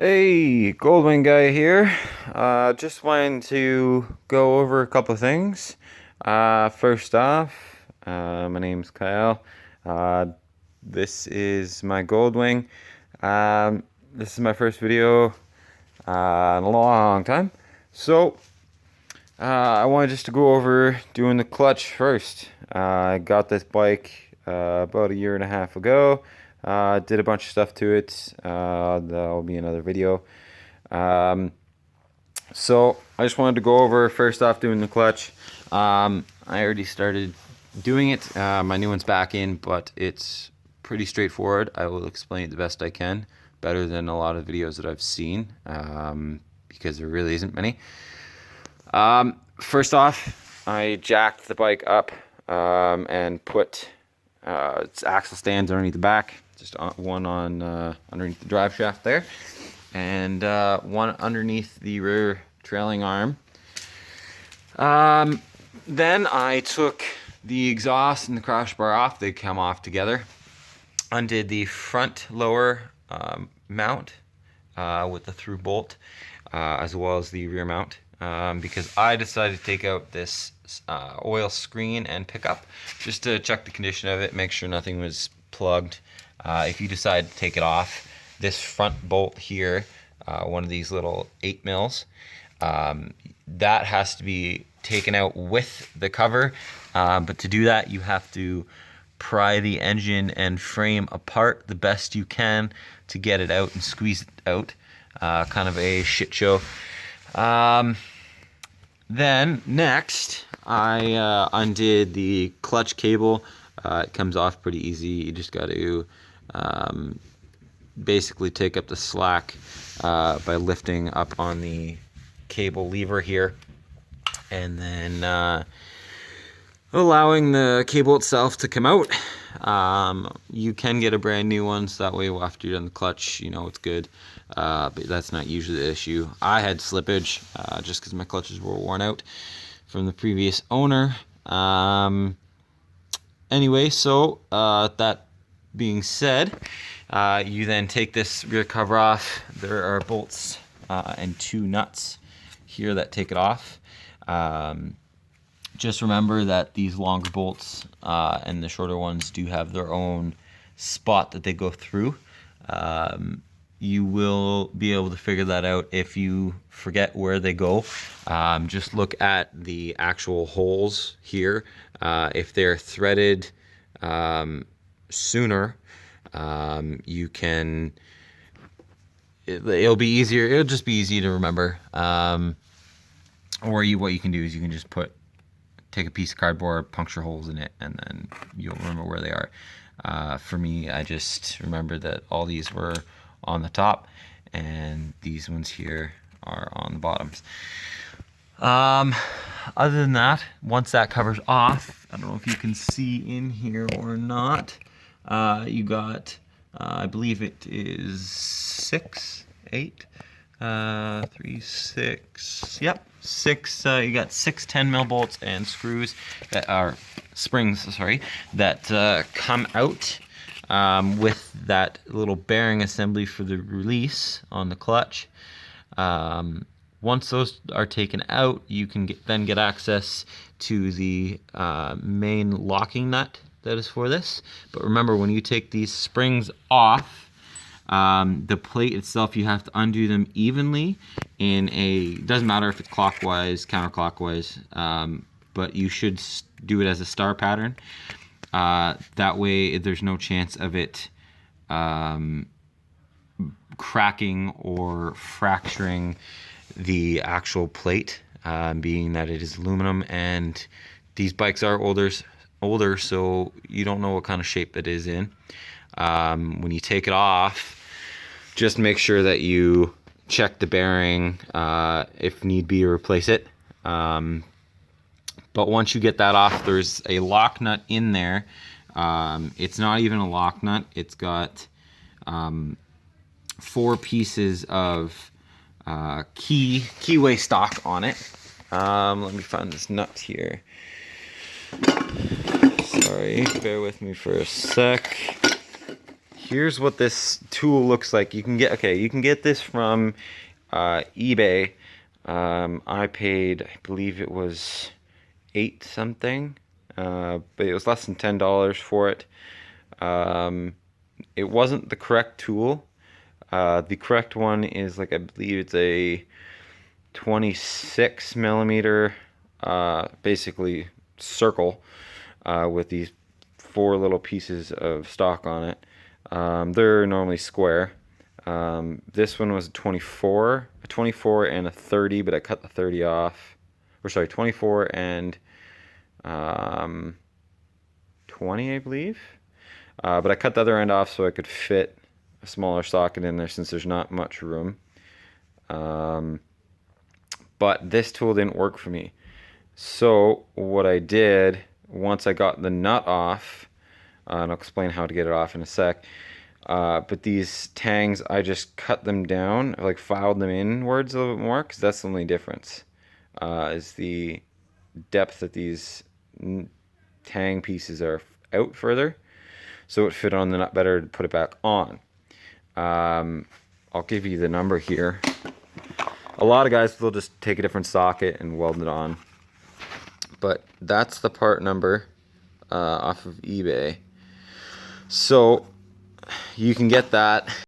Hey, Goldwing guy here. Just wanted to go over a couple of things. First off, my name's Kyle. Uh, this is my Goldwing. This is my first video in a long time. So, I wanted just to go over doing the clutch first. I got this bike about a year and a half ago. Did a bunch of stuff to it. That'll be another video. Um, so I just wanted to go over first off doing the clutch. I already started doing it. My new one's back in, but it's pretty straightforward. I will explain it the best I can, better than a lot of videos that I've seen, because there really isn't many. First off, I jacked the bike up and put its axle stands underneath the back, just one on underneath the drive shaft there, and one underneath the rear trailing arm. Then I took the exhaust and the crash bar off. They come off together. Undid the front lower mount with the through bolt, as well as the rear mount, because I decided to take out this oil screen and pickup just to check the condition of it, make sure nothing was plugged. If you decide to take it off, this front bolt here, one of these little 8 mils, that has to be taken out with the cover, but to do that you have to pry the engine and frame apart the best you can to get it out and squeeze it out. Kind of a shit show. Then next I undid the clutch cable. It comes off pretty easy. You just got to basically take up the slack by lifting up on the cable lever here, and then allowing the cable itself to come out. You can get a brand new one, so that way after you're done the clutch, you know it's good. But that's not usually the issue. I had slippage just because my clutches were worn out from the previous owner. Anyway, so that being said, you then take this rear cover off. There are bolts and 2 nuts here that take it off. Just remember that these longer bolts and the shorter ones do have their own spot that they go through. You will be able to figure that out if you forget where they go. Just look at the actual holes here. If they're threaded sooner, you can, it'll be easier. It'll just be easy to remember. Or what you can do is you can just take a piece of cardboard, puncture holes in it, and then you'll remember where they are. For me, I just remember that all these were on the top and these ones here are on the bottoms. Other than that, once that cover's off, I don't know if you can see in here or not, you got, I believe it is 6, 8, 3, 6, yep, 6, you got 6 10 mil bolts and screws that are springs, sorry, that come out with that little bearing assembly for the release on the clutch. Once those are taken out, you can then get access to the main locking nut that is for this. But remember, when you take these springs off, the plate itself, you have to undo them evenly in a, doesn't matter if it's clockwise, counterclockwise, but you should do it as a star pattern. That way there's no chance of it cracking or fracturing the actual plate, being that it is aluminum, and these bikes are older, so you don't know what kind of shape it is in. When you take it off, just make sure that you check the bearing, if need be, replace it. But once you get that off, there's a lock nut in there. It's not even a lock nut. It's got 4 pieces of keyway stock on it. Let me find this nut here. Sorry, bear with me for a sec. here's what this tool looks like. You can get this from eBay. I paid, I believe it was 8 something, but it was less than $10 for it. It wasn't the correct tool. The correct one is, like, I believe it's a 26 millimeter, basically circle, with these 4 little pieces of stock on it. They're normally square. This one was a 24 and a 30, but I cut the 30 off. Or sorry, 24 and 20, I believe. But I cut the other end off so I could fit a smaller socket in there since there's not much room. But this tool didn't work for me. So what I did, once I got the nut off, and I'll explain how to get it off in a sec, but these tangs, I just cut them down, like filed them inwards a little bit more, because that's the only difference, is the depth that these tang pieces are out further, so it fit on the nut better to put it back on. I'll give you the number here. A lot of guys will just take a different socket and weld it on, but that's the part number off of eBay. So you can get that.